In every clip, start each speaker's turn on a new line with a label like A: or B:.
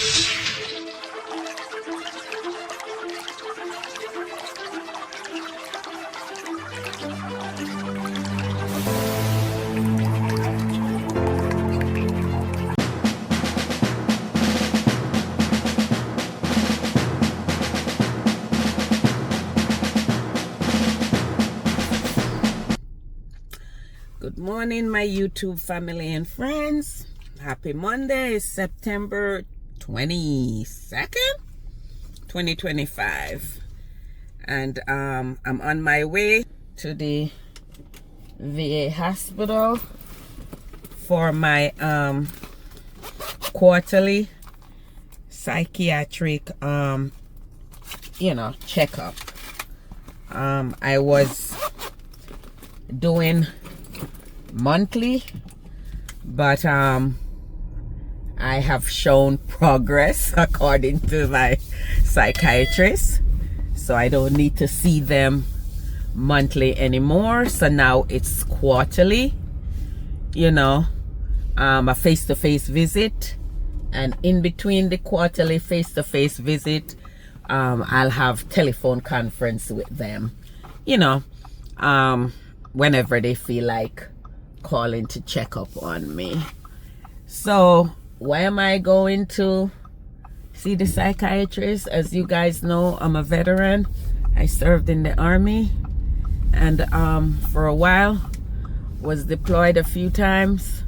A: Good morning, my YouTube family and friends. Happy Monday, September 22nd, 2025. And I'm on my way to the VA hospital for my quarterly psychiatric checkup. I was doing monthly, but I have shown progress according to my psychiatrist, so I don't need to see them monthly anymore. So now it's quarterly, a face-to-face visit, and in between the quarterly face-to-face visit, I'll have telephone conference with them, whenever they feel like calling to check up on me. So why am I going to see the psychiatrist? As you guys know, I'm a veteran. I served in the army, and for a while was deployed a few times,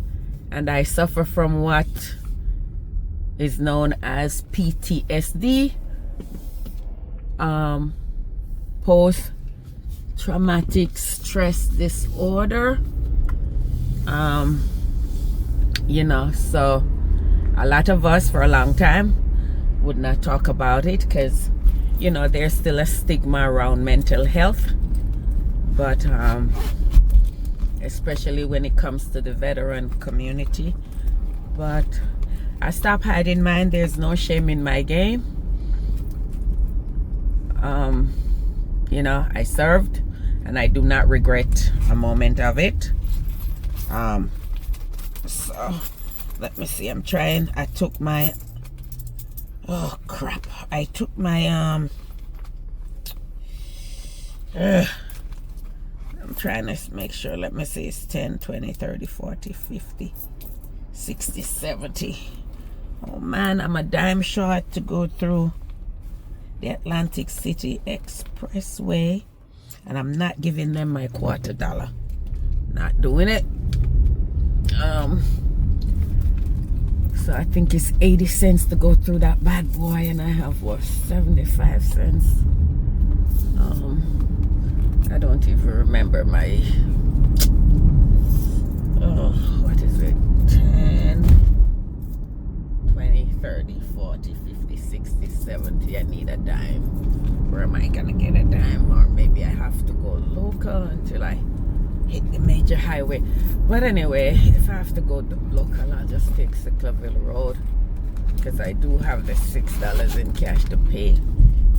A: and I suffer from what is known as PTSD, post-traumatic stress disorder. So a lot of us for a long time would not talk about it because there's still a stigma around mental health, but especially when it comes to the veteran community. But I stopped hiding mine. There's no shame in my game. I served, and I do not regret a moment of it. So let me see. I took my I took my I'm trying to make sure. Let me see. It's 10, 20, 30, 40, 50, 60, 70. Oh man, I'm a dime short to go through the Atlantic City Expressway, and I'm not giving them my $quarter. Not doing it. So I think it's 80 cents to go through that bad boy, and I have 75 cents. I don't even remember my what is it? 10, 20, 30, 40, 50, 60, 70. I need a dime. Where am I gonna get a dime? Or maybe I have to go local until I hit the major highway. But anyway, if I have to go local, I'll just take Cyclaville Road, because I do have the $6 in cash to pay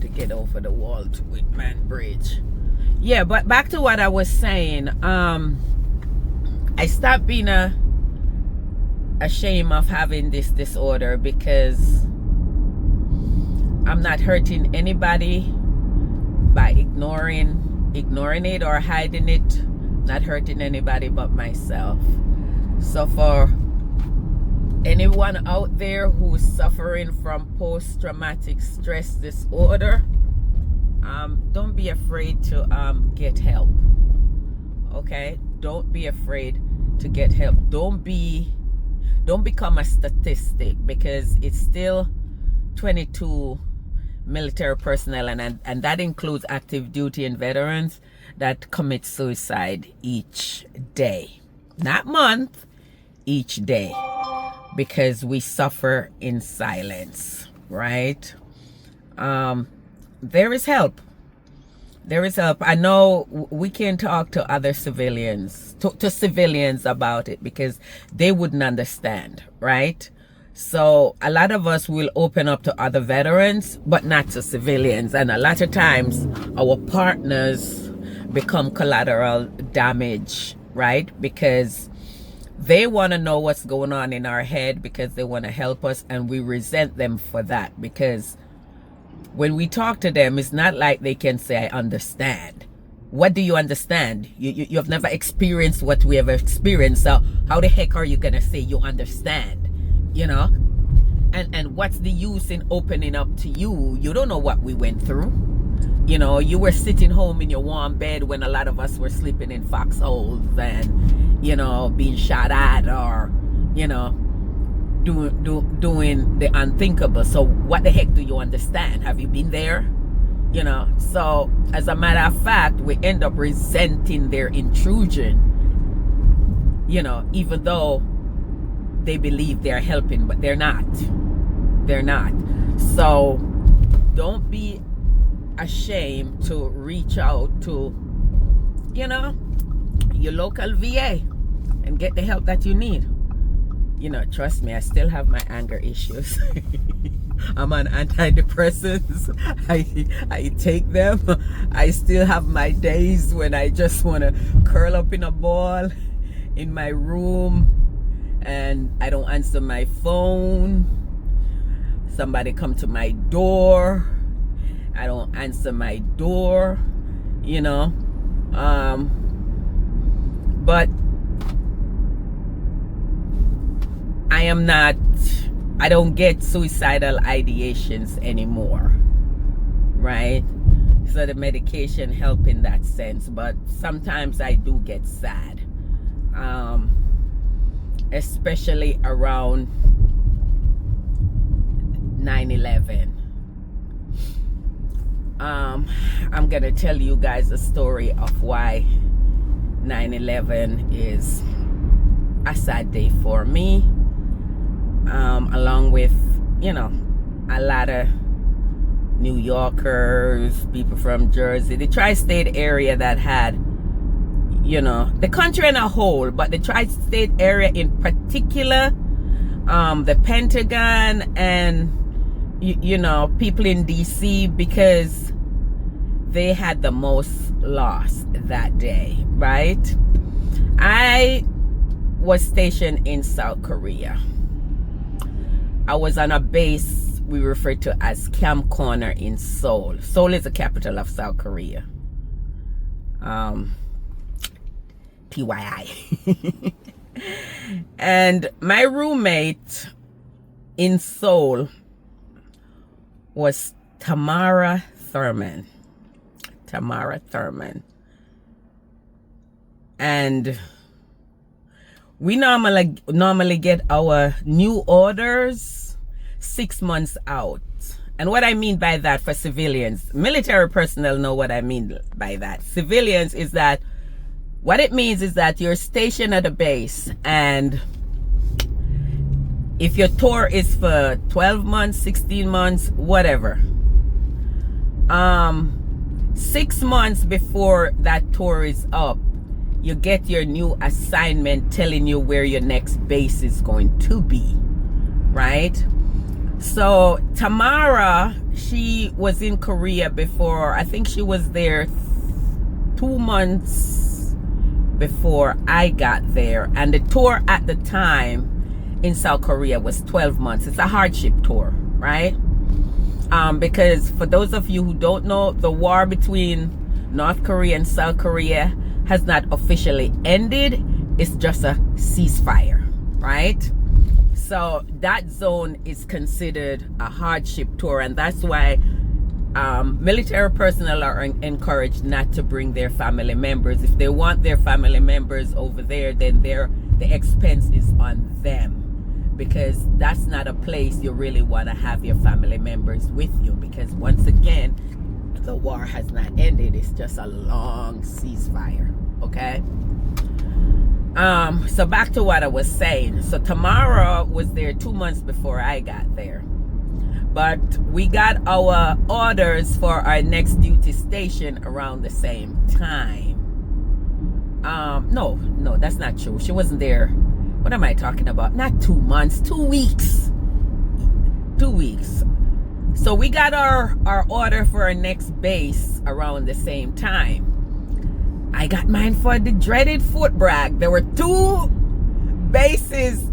A: to get over the wall to Whitman Bridge. Yeah, but back to what I was saying. I stopped being ashamed of having this disorder, because I'm not hurting anybody by ignoring it or hiding it. Not hurting anybody but myself. So for anyone out there who's suffering from post-traumatic stress disorder, don't be afraid to get help. Okay? Don't be afraid to get help. Don't become a statistic, because it's still 22 military personnel, and that includes active duty and veterans, that commit suicide each day. Not month, each day. Because we suffer in silence, right? There is help. There is help. I know we can talk to other civilians, to civilians about it, because they wouldn't understand, right? So a lot of us will open up to other veterans, but not to civilians. And a lot of times our partners become collateral damage, right? Because They want to know what's going on in our head because they want to help us, and we resent them for that, because when we talk to them, it's not like they can say, I understand. What do you understand? You have never experienced what we have experienced, so how the heck are you gonna say you understand? You know? And what's the use in opening up to you? You don't know what we went through. You know, you were sitting home in your warm bed when a lot of us were sleeping in foxholes and, you know, being shot at, or, you know, doing the unthinkable. So what the heck do you understand? Have you been there? You know, so as a matter of fact, we end up resenting their intrusion, you know, even though they believe they're helping, but they're not. They're not. So don't be ashamed to reach out to, you know, your local VA and get the help that you need. You know, trust me, I still have my anger issues. I'm on antidepressants. I take them. I still have my days when I just want to curl up in a ball in my room and I don't answer my phone. Somebody come to my door, I don't answer my door, you know. But I don't get suicidal ideations anymore, right? So the medication help in that sense, but sometimes I do get sad, especially around 9/11. I'm gonna tell you guys a story of why 9/11 is a sad day for me, along with, you know, a lot of New Yorkers, people from Jersey, the tri-state area that had, you know, the country in a whole, but the tri-state area in particular, the Pentagon, and you know, people in DC, because they had the most loss that day, right? I was stationed in South Korea. I was on a base we refer to as Camp Corner in Seoul. Seoul is the capital of South Korea. TYI. And my roommate in Seoul was Tamara Thurman. And we normally get our new orders 6 months out. And what I mean by that for civilians, military personnel know what I mean by that. Civilians is that, what it means is that you're stationed at a base, and if your tour is for 12 months, 16 months, whatever, 6 months before that tour is up, you get your new assignment telling you where your next base is going to be, right? So Tamara, she was in Korea before. I think she was there 2 months before I got there, and the tour at the time in South Korea was 12 months. It's a hardship tour, right? Because for those of you who don't know, the war between North Korea and South Korea has not officially ended. It's just a ceasefire, right? So that zone is considered a hardship tour, and that's why military personnel are encouraged not to bring their family members. If they want their family members over there, then the expense is on them, because that's not a place you really want to have your family members with you, because once again, the war has not ended. It's just a long ceasefire, okay? So back to what I was saying. So Tamara was there 2 months before I got there, but we got our orders for our next duty station around the same time. No, that's not true. She wasn't there. What am I talking about? Not 2 months, 2 weeks. 2 weeks. So we got our order for our next base around the same time. I got mine for the dreaded foot brag. There were 2 bases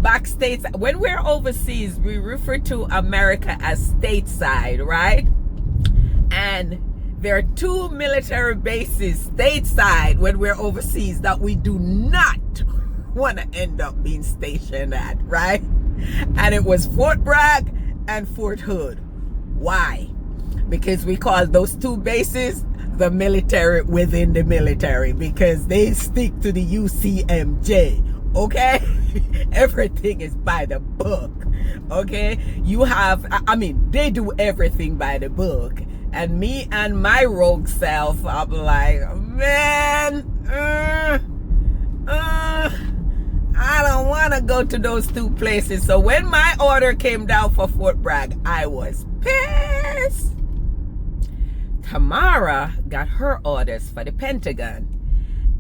A: backstage. When we're overseas, we refer to America as stateside, right? And there are 2 military bases stateside when we're overseas that we do not want to end up being stationed at, right? And it was Fort Bragg and Fort Hood. Why? Because we call those 2 bases the military within the military, because they stick to the UCMJ, okay? Everything is by the book, okay? You have, I mean, they do everything by the book. And me and my rogue self, I'm like, man, I don't want to go to those 2 places. So when my order came down for Fort Bragg, I was pissed. Tamara got her orders for the Pentagon.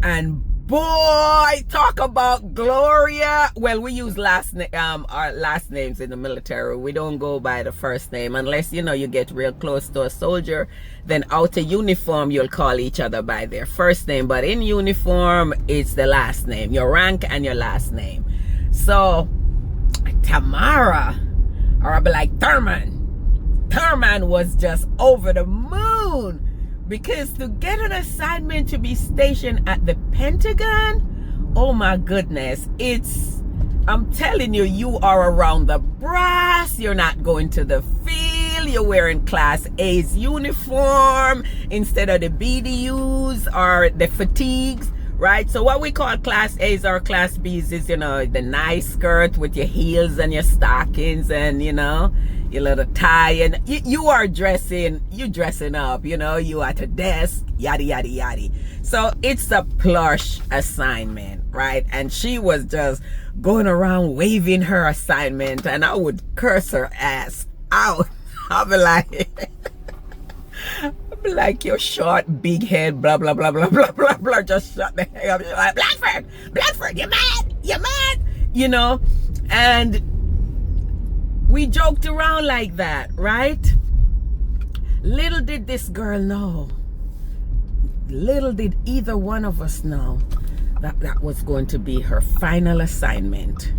A: And boy, talk about Gloria. Well, we use our last names in the military. We don't go by the first name unless, you know, you get real close to a soldier. Then out of uniform, you'll call each other by their first name. But in uniform, it's the last name, your rank and your last name. So Tamara, or I'll be like Thurman was just over the moon, because to get an assignment to be stationed at the Pentagon, oh my goodness, I'm telling you, you are around the brass. You're not going to the field. You're wearing Class A's uniform instead of the BDUs or the fatigues, right? So what we call Class A's or Class B's is, you know, the nice skirt with your heels and your stockings and, you know, your little tie, and you are dressing up, you know, you at a desk, yada yada yada. So it's a plush assignment, right? And she was just going around waving her assignment, and I would curse her ass out. I'll be like, you're short, big head, blah blah blah blah blah blah blah. Just shut the heck up. You're like, Blanford, you're mad, you know. And we joked around like that, right? Little did this girl know, little did either one of us know that that was going to be her final assignment.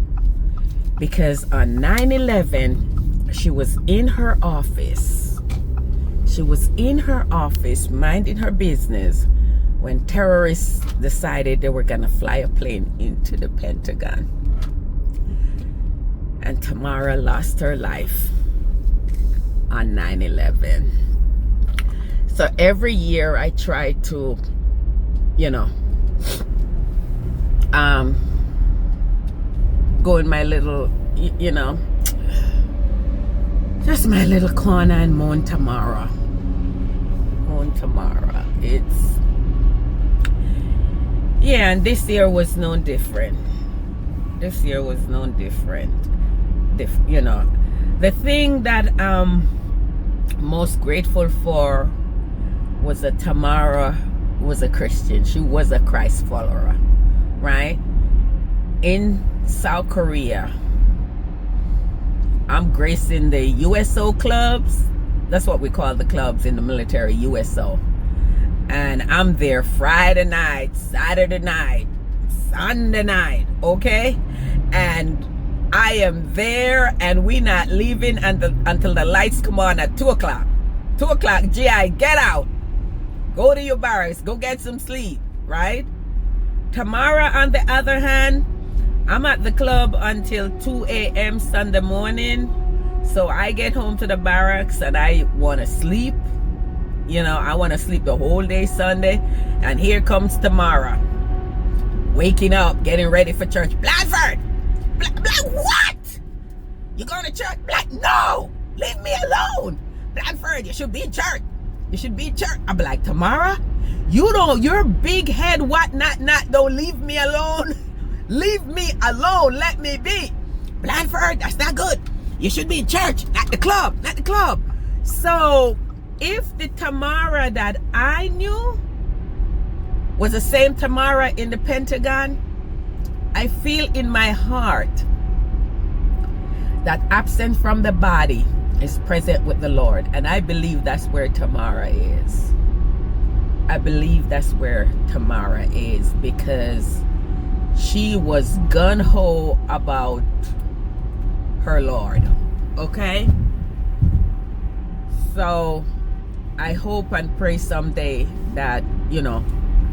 A: Because on 9/11, she was in her office. She was in her office minding her business when terrorists decided they were gonna fly a plane into the Pentagon. And Tamara lost her life on 9/11. So every year I try to, you know, go in my little, you know, just my little corner and mourn Tamara. Yeah, and this year was no different. You know, the thing that I'm most grateful for was that Tamara was a Christian. She was a Christ follower, right? In South Korea, I'm gracing the USO clubs. That's what we call the clubs in the military, USO. And I'm there Friday night, Saturday night, Sunday night, okay? And I am there, and we not leaving until the lights come on at 2 o'clock. 2 o'clock, GI, get out. Go to your barracks, go get some sleep, right? Tamara, on the other hand, I'm at the club until 2 a.m. Sunday morning. So I get home to the barracks and I want to sleep. You know, I want to sleep the whole day Sunday. And here comes Tamara, waking up, getting ready for church. Blanford! What? You going to church? No! Leave me alone! Blanford, you should be in church. I'm like, Tamara, you're big head, what not, don't leave me alone. Leave me alone, let me be. Blanford, that's not good. You should be in church, not the club. So, if the Tamara that I knew was the same Tamara in the Pentagon, I feel in my heart that absent from the body is present with the Lord. And I believe that's where Tamara is. Because she was gun-ho about her Lord. Okay? So I hope and pray someday that, you know,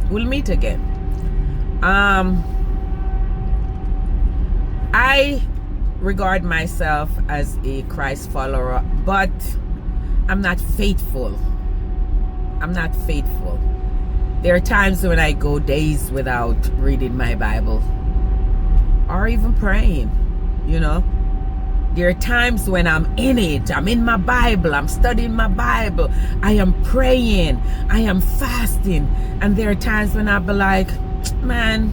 A: we'll meet again. I regard myself as a Christ follower, but I'm not faithful. I'm not faithful. There are times when I go days without reading my Bible or even praying, you know. There are times when I'm in it. I'm in my Bible. I'm studying my Bible. I am praying. I am fasting. And there are times when I'll be like, man,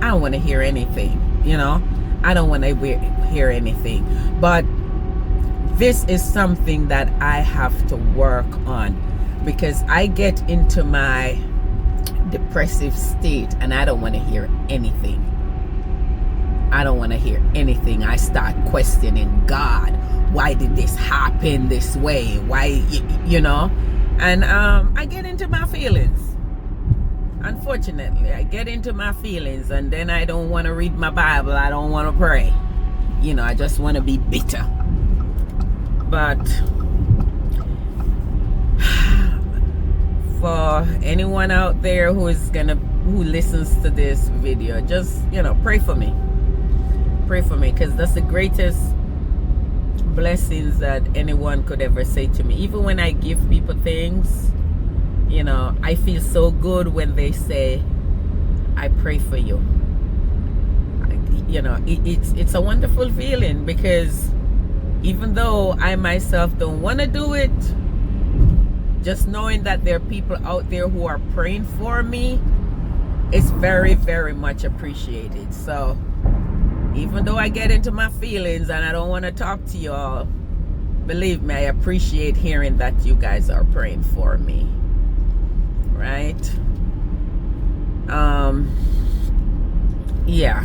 A: I don't want to hear anything, you know. I don't want to hear anything. But this is something that I have to work on, because I get into my depressive state and I don't want to hear anything. I don't want to hear anything. I start questioning God. Why did this happen this way? Why, you know? And I get into my feelings. Unfortunately, I get into my feelings, and then I don't want to read my Bible. I don't want to pray. You know, I just want to be bitter. But for anyone out there who listens to this video, just, you know, pray for me. Pray for me, because that's the greatest blessings that anyone could ever say to me. Even when I give people things, you know, I feel so good when they say, I pray for you. You know, it's a wonderful feeling, because even though I myself don't want to do it, just knowing that there are people out there who are praying for me is very, very much appreciated. So even though I get into my feelings and I don't want to talk to y'all, believe me, I appreciate hearing that you guys are praying for me. Right? Yeah.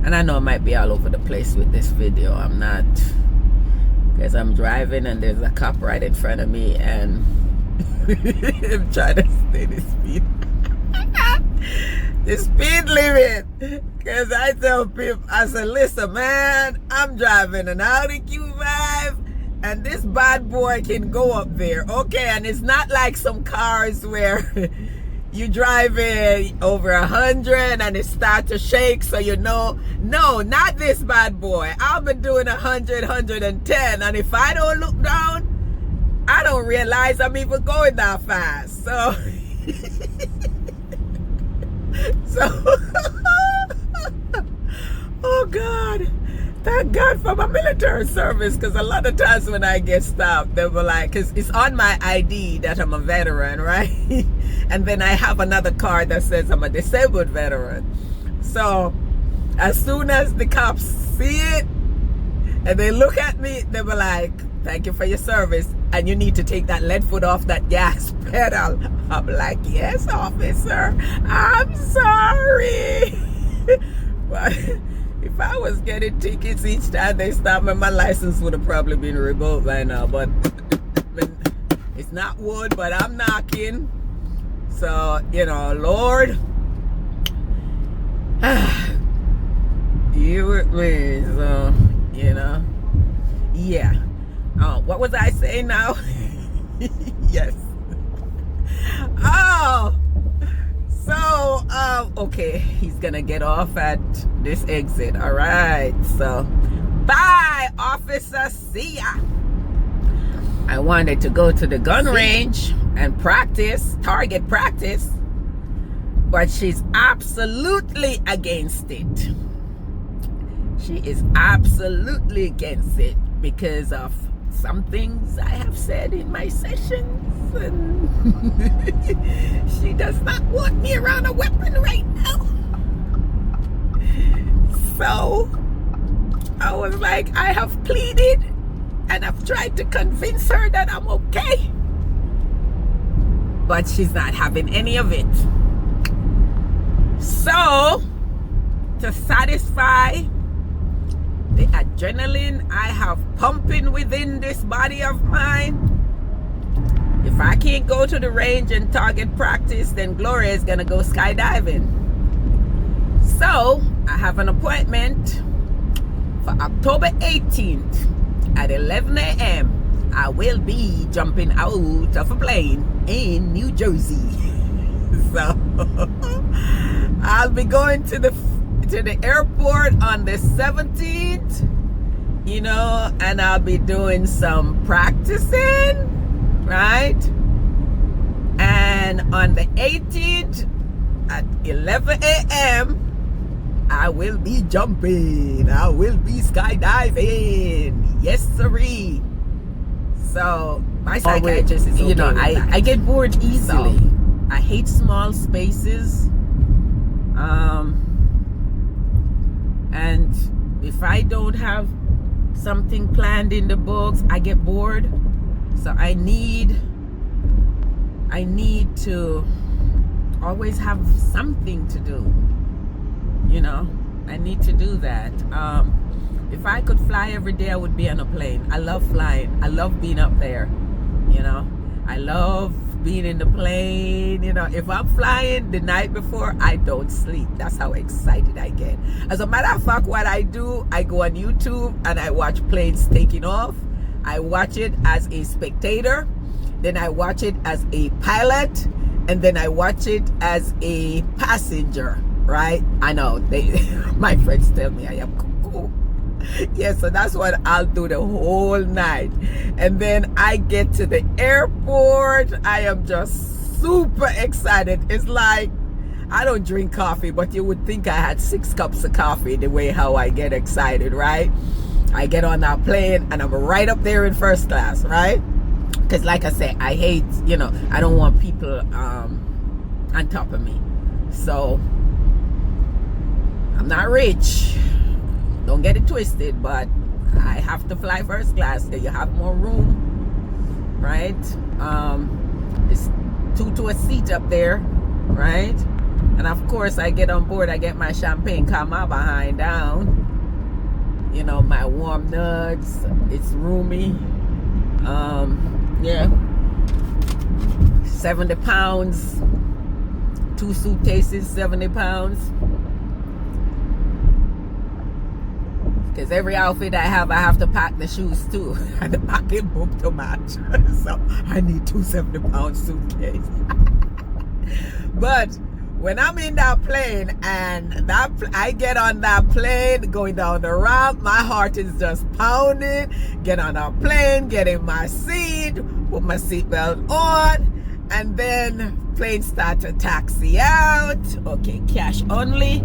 A: And I know I might be all over the place with this video. I'm not, because I'm driving and there's a cop right in front of me, and I'm trying to stay the speed. The speed limit. Because I tell people, I said, listen, man, I'm driving an Audi Q5 and this bad boy can go up there. Okay, and it's not like some cars where you drive in over 100 and it starts to shake, so you know. No, not this bad boy. I've been doing 100, 110, and if I don't look down, I don't realize I'm even going that fast. So oh God, thank God for my military service, because a lot of times when I get stopped, they were like, because it's on my ID that I'm a veteran, right? And then I have another card that says I'm a disabled veteran. So as soon as the cops see it and they look at me, they were like, thank you for your service, and you need to take that lead foot off that gas pedal. I'm like, yes, officer, I'm sorry. But if I was getting tickets each time they stopped me, my license would have probably been revoked by now. But it's not wood, but I'm knocking. So, you know, Lord, you with me. So, you know, yeah. What was I saying now? Yes. Oh, so okay, he's gonna get off at this exit. All right, so bye, officer, see ya. I wanted to go to the gun range and practice, target practice, but she's absolutely against it. She is absolutely against it because of some things I have said in my sessions, and she does not want me around a weapon right now. So I was like, I have pleaded and I've tried to convince her that I'm okay, but she's not having any of it. So to satisfy the adrenaline I have pumping within this body of mine, if I can't go to the range and target practice, then Gloria is gonna go skydiving. So I have an appointment for October 18th at 11 a.m. I will be jumping out of a plane in New Jersey. So I'll be going to the airport on the 17th, you know, and I'll be doing some practicing, right? And on the 18th at 11 a.m. I will be jumping. I will be skydiving. Yes, sirree. So my psychiatrist is okay, you know, I get bored easily. So, I hate small spaces. And if I don't have something planned in the books, I get bored. So I need to always have something to do. You know, I need to do that. If I could fly every day, I would be on a plane. I love flying. I love being up there. You know, I love being in the plane. You know, if I'm flying the night before, I don't sleep. That's how excited I get. As a matter of fact, what I do, I go on YouTube and I watch planes taking off. I watch it as a spectator. Then I watch it as a pilot. And then I watch it as a passenger. Right? I know my friends tell me I am cuckoo. Yeah, so that's what I'll do the whole night. And then I get to the airport. I am just super excited. It's like, I don't drink coffee, but you would think I had 6 cups of coffee the way how I get excited, right? I get on that plane and I'm right up there in first class, right? Because like I say, I hate, you know, I don't want people on top of me. So I'm not rich, don't get it twisted, but I have to fly first class. You have more room, right? It's 2 to a seat up there, right? And of course I get on board, I get my champagne, calm my behind down, you know, my warm nuts. It's roomy. Yeah, 70 pounds, 2 suitcases, 70 pounds. Because every outfit I have to pack the shoes too. And the pocketbook to match. So I need 2 70-pound suitcases. But when I'm in that plane and I get on that plane, going down the ramp, my heart is just pounding. Get on that plane, get in my seat, put my seatbelt on, and then plane start to taxi out. Okay, cash only.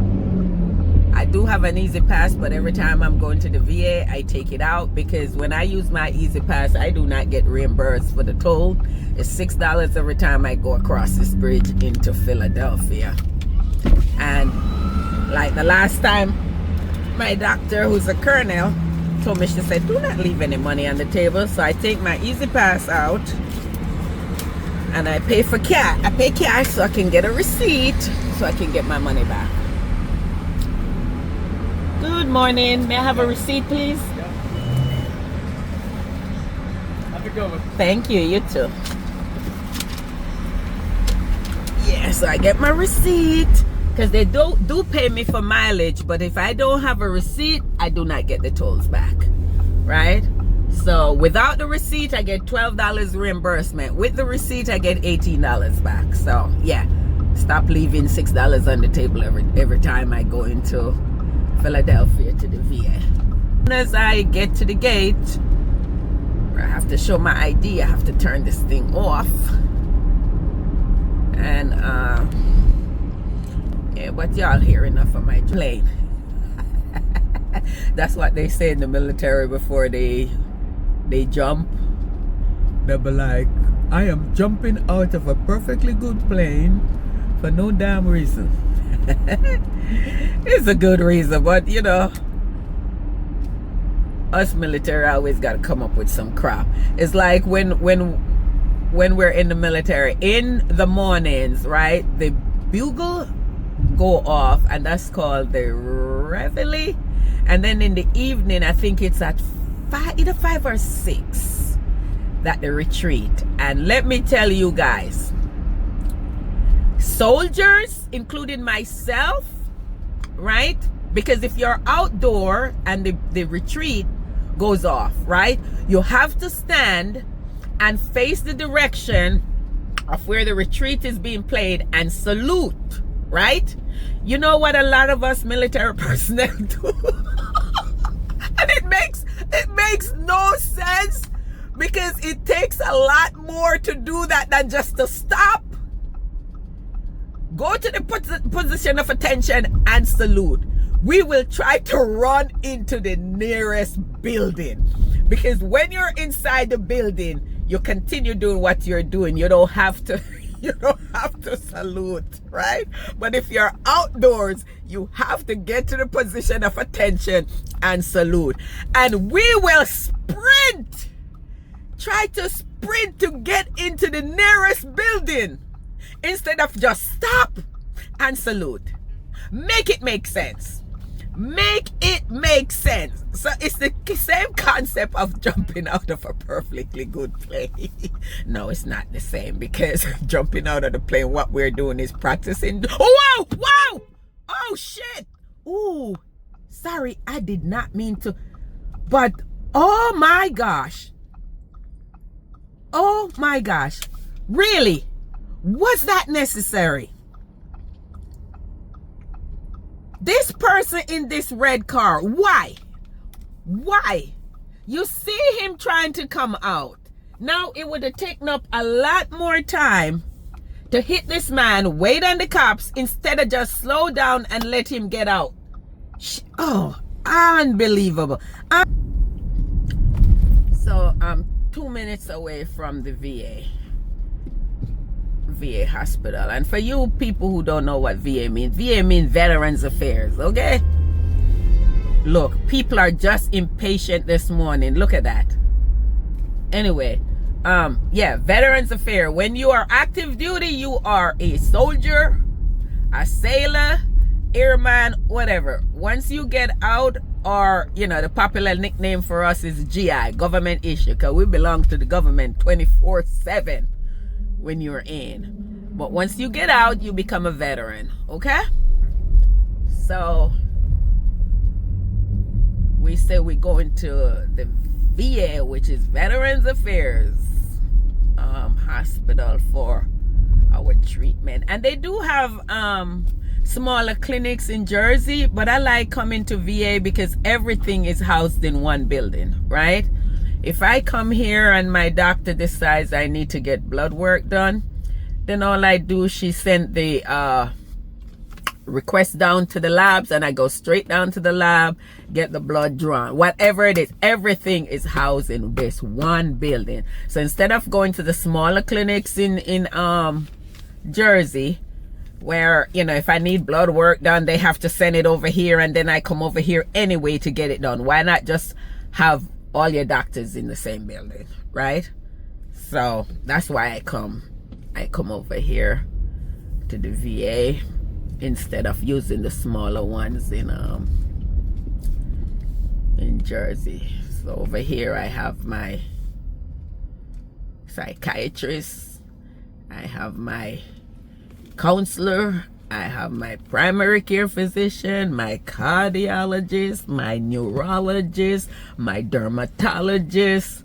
A: I do have an Easy Pass, but every time I'm going to the VA, I take it out because when I use my Easy Pass, I do not get reimbursed for the toll. It's $6 every time I go across this bridge into Philadelphia. And like the last time, my doctor, who's a colonel, told me, she said, do not leave any money on the table. So I take my Easy Pass out and I pay for cash. I pay cash so I can get a receipt so I can get my money back. Good morning. May I have a receipt, please?
B: Yeah. Have a good one.
A: Thank you. You too. Yeah, so I get my receipt because they do pay me for mileage, but if I don't have a receipt, I do not get the tolls back, right? So without the receipt, I get $12 reimbursement. With the receipt, I get $18 back. So yeah, stop leaving $6 on the table every time I go into Philadelphia to the VA. As I get to the gate, I have to show my ID. I have to turn this thing off. And yeah, but y'all hear enough of my plane. That's what they say in the military before they jump. They'll be like, I am jumping out of a perfectly good plane for no damn reason. It's a good reason, but you know, us military always got to come up with some crap. It's like when we're in the military in the mornings, right? The bugle go off, and that's called the reveille. And then in the evening, I think it's at either 5 or 6 that the retreat. And let me tell you guys, soldiers, including myself, right? Because if you're outdoor and the retreat goes off, right, you have to stand and face the direction of where the retreat is being played and salute, right? You know what a lot of us military personnel do? And it makes no sense, because it takes a lot more to do that than just to stop, go to the position of attention and salute. We will try to run into the nearest building, because when you're inside the building, you continue doing what you're doing. You don't have to salute, right? But if you're outdoors, you have to get to the position of attention and salute. And we will sprint, try to sprint to get into the nearest building instead of just stop and salute. Make it make sense. Make it make sense. So it's the same concept of jumping out of a perfectly good plane. No, it's not the same, because jumping out of the plane, what we're doing is practicing. Oh, wow, wow. Oh, shit. Ooh, sorry, I did not mean to. But, oh my gosh. Oh my gosh. Really? Was that necessary? This person in this red car, why? Why? You see him trying to come out. Now, it would have taken up a lot more time to hit this man, wait on the cops, instead of just slow down and let him get out. Oh, unbelievable. So I'm 2 minutes away from the VA hospital. And for you people who don't know what VA means Veterans Affairs, okay? Look, people are just impatient this morning. Look at that. Anyway, yeah, Veterans Affairs. When you are active duty, you are a soldier, a sailor, airman, whatever. Once you get out, or, you know, the popular nickname for us is GI, government issue, because we belong to the government 24/7 when you're in. But once you get out, you become a veteran, okay? So we say we go into the VA, which is Veterans Affairs hospital, for our treatment. And they do have smaller clinics in Jersey, but I like coming to VA because everything is housed in one building, right? If I come here and my doctor decides I need to get blood work done, then all I do, she sent the request down to the labs, and I go straight down to the lab, get the blood drawn. Whatever it is, everything is housed in this one building. So instead of going to the smaller clinics in Jersey, where, you know, if I need blood work done, they have to send it over here, and then I come over here anyway to get it done. Why not just have all your doctors in the same building, right? So that's why I come over here to the VA instead of using the smaller ones in Jersey. So over here I have my psychiatrist, I have my counselor, I have my primary care physician, my cardiologist, my neurologist, my dermatologist,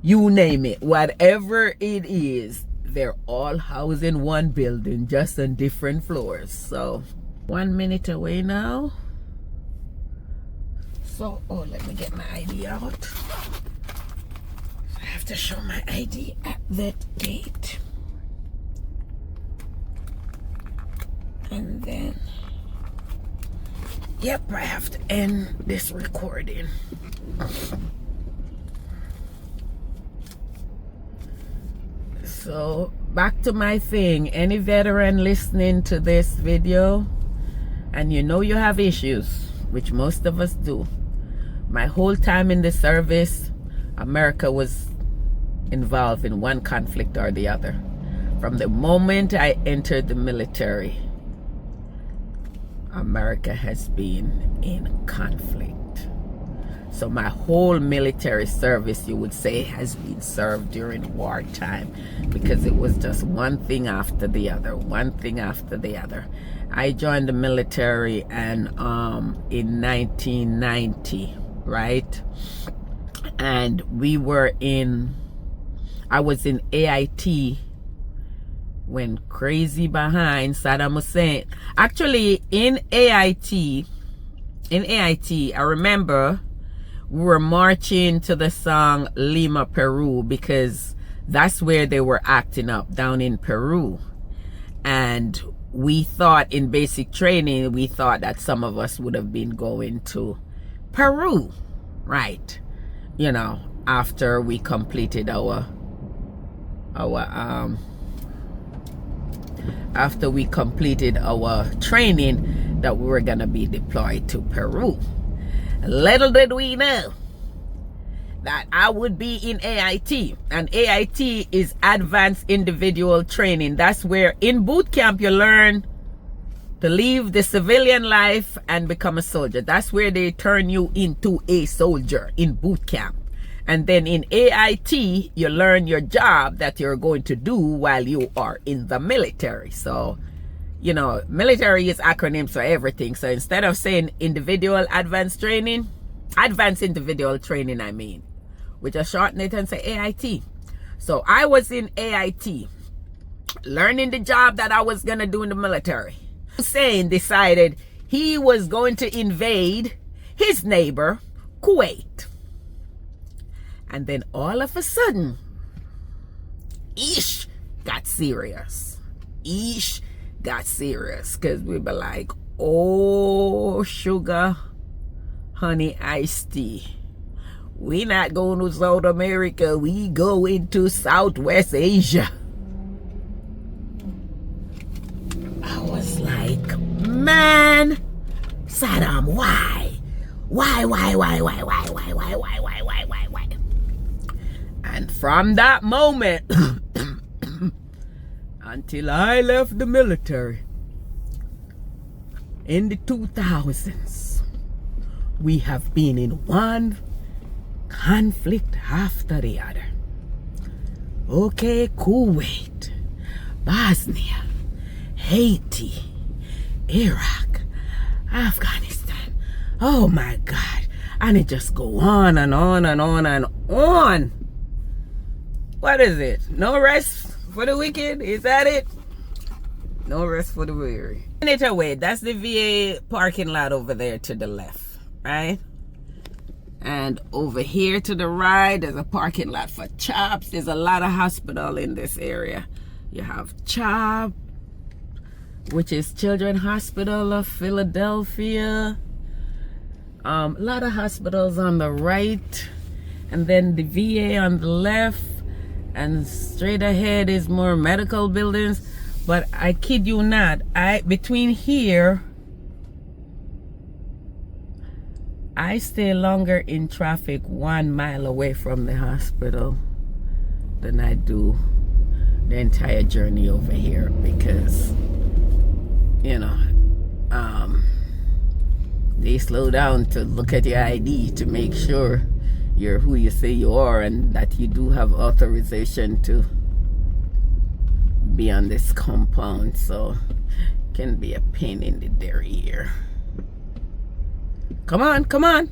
A: you name it. Whatever it is, they're all housed in one building, just on different floors. So 1 minute away now. So, oh, let me get my ID out. I have to show my ID at that gate. And then, yep, I have to end this recording. So back to my thing. Any veteran listening to this video and you know you have issues, which most of us do. My whole time in the service, America was involved in one conflict or the other. From the moment I entered the military, America has been in conflict. So my whole military service, you would say, has been served during wartime, because it was just one thing after the other, one thing after the other. I joined the military and in 1990, right? And I was in AIT when crazy behind Saddam Hussein. Actually, in AIT, I remember we were marching to the song Lima, Peru, because that's where they were acting up, down in Peru. And we thought in basic training, we thought that some of us would have been going to Peru, right? You know, after we completed our training, that we were gonna be deployed to Peru. Little did we know that I would be in AIT, and AIT is Advanced Individual Training. That's where in boot camp you learn to leave the civilian life and become a soldier. That's where they turn you into a soldier, in boot camp. And then in AIT, you learn your job that you're going to do while you are in the military. So, you know, military is acronyms for everything. So instead of saying individual advanced training, advanced individual training, I mean, we just shorten it and say AIT. So I was in AIT, learning the job that I was going to do in the military. Hussein decided he was going to invade his neighbor, Kuwait. And then all of a sudden, ish got serious. Ish got serious, because we were like, oh, sugar, honey, iced tea. We not going to South America. We go into Southwest Asia. I was like, man, Saddam, why? Why? And from that moment until I left the military in the 2000s, we have been in one conflict after the other. Okay, Kuwait, Bosnia, Haiti, Iraq, Afghanistan. Oh my God. And it just go on and on and on and on. What is it? No rest for the wicked? Is that it? No rest for the weary. Minute away, that's the VA parking lot over there to the left, right? And over here to the right, there's a parking lot for CHOPS. There's a lot of hospital in this area. You have CHOP, which is Children's Hospital of Philadelphia. A lot of hospitals on the right, and then the VA on the left, and straight ahead is more medical buildings. But I kid you not, between here, I stay longer in traffic 1 mile away from the hospital than I do the entire journey over here, because, you know, they slow down to look at your ID to make sure you're who you say you are and that you do have authorization to be on this compound. So it can be a pain in the derriere. Come on, come on.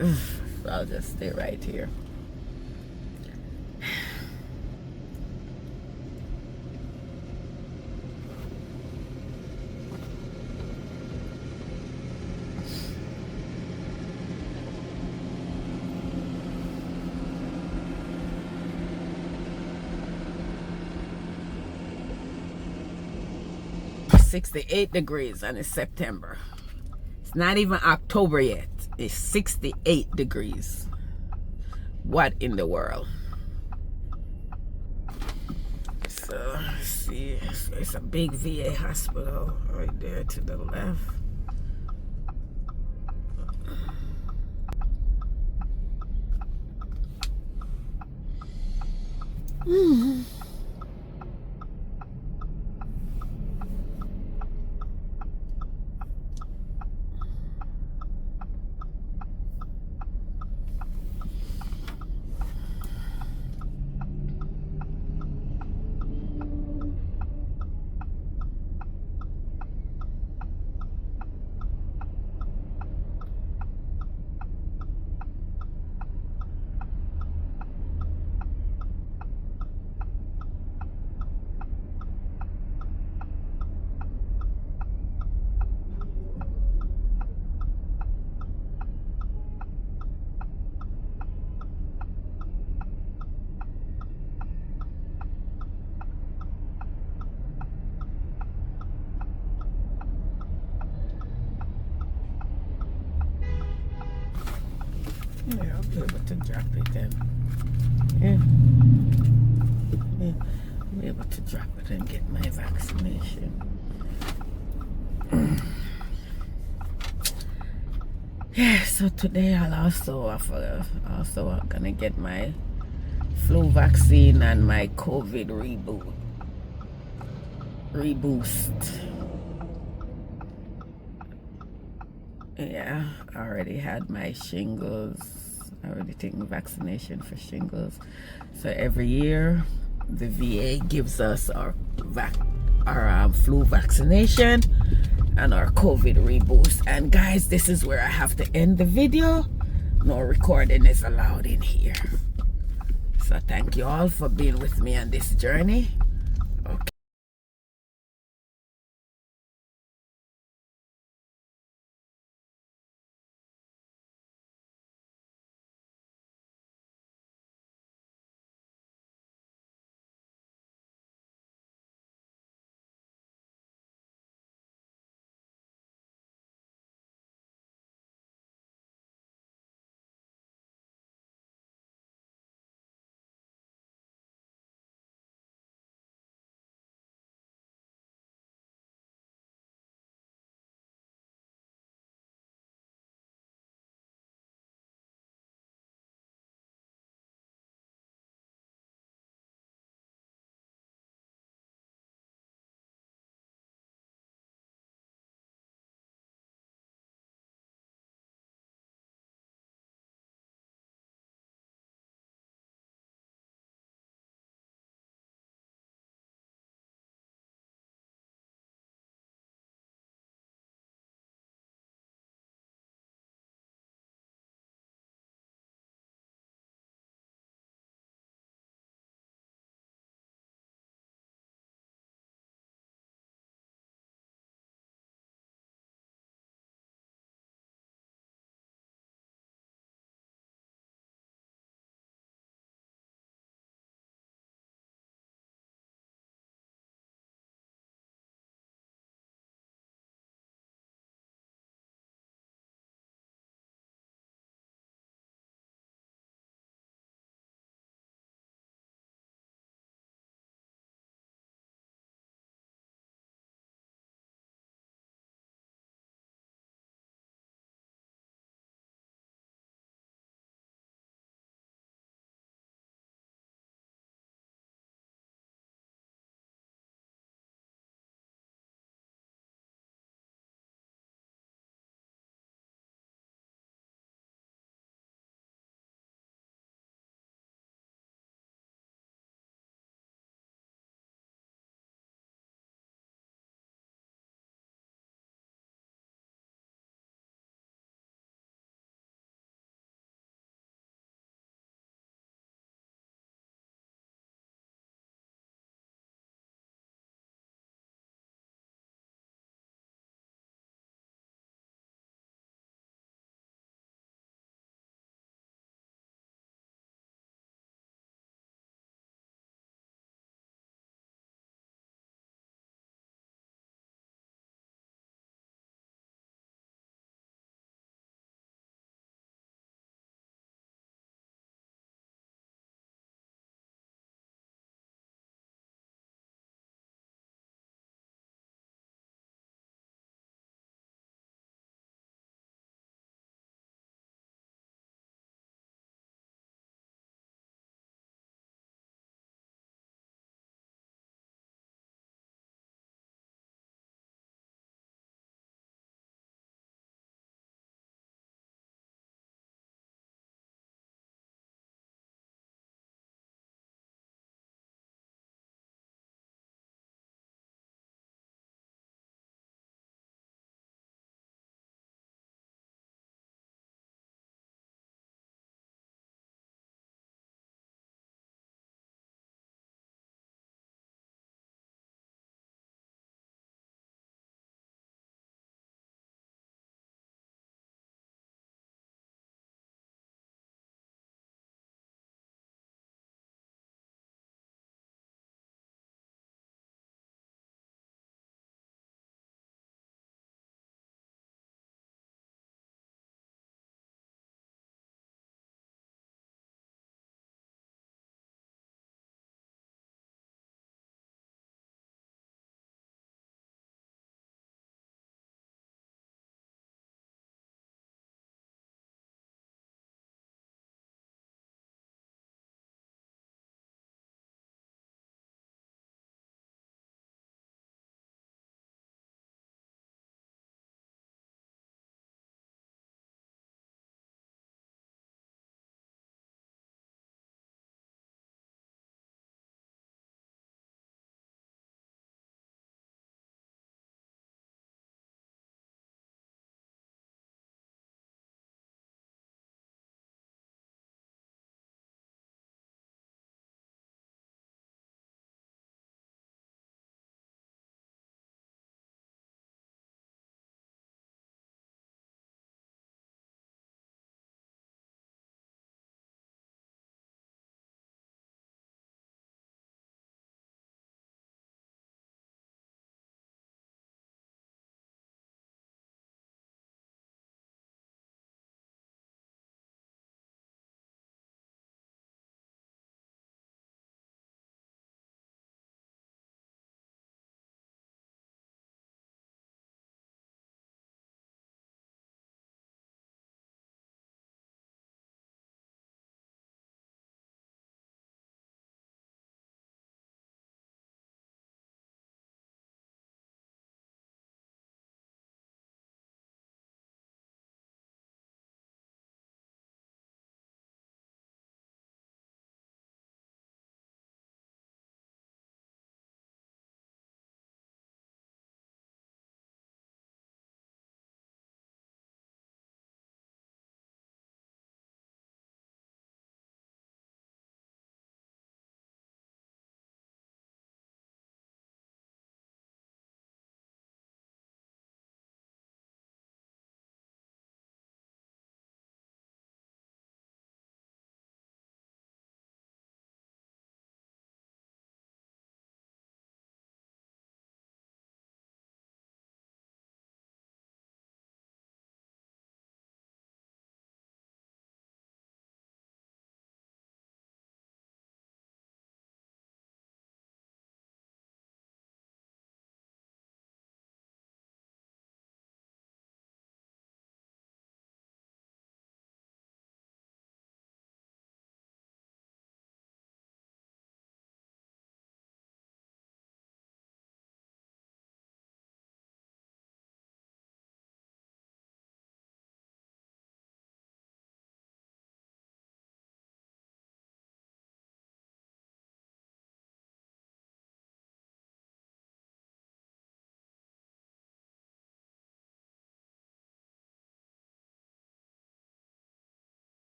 A: Ugh, I'll just stay right here. It's 68 degrees and it's September. It's not even October yet. It's 68 degrees. What in the world? So, see, it's a big VA hospital right there to the left. be able to drop it and yeah. Be able to drop it and get my vaccination. Yeah, so today I'll also gonna get my flu vaccine and my COVID reboost. Yeah, I already had my shingles. I already taken vaccination for shingles. So every year the VA gives us our flu vaccination and our COVID reboost. And guys, this is where I have to end the video. No recording is allowed in here. So thank you all for being with me on this journey.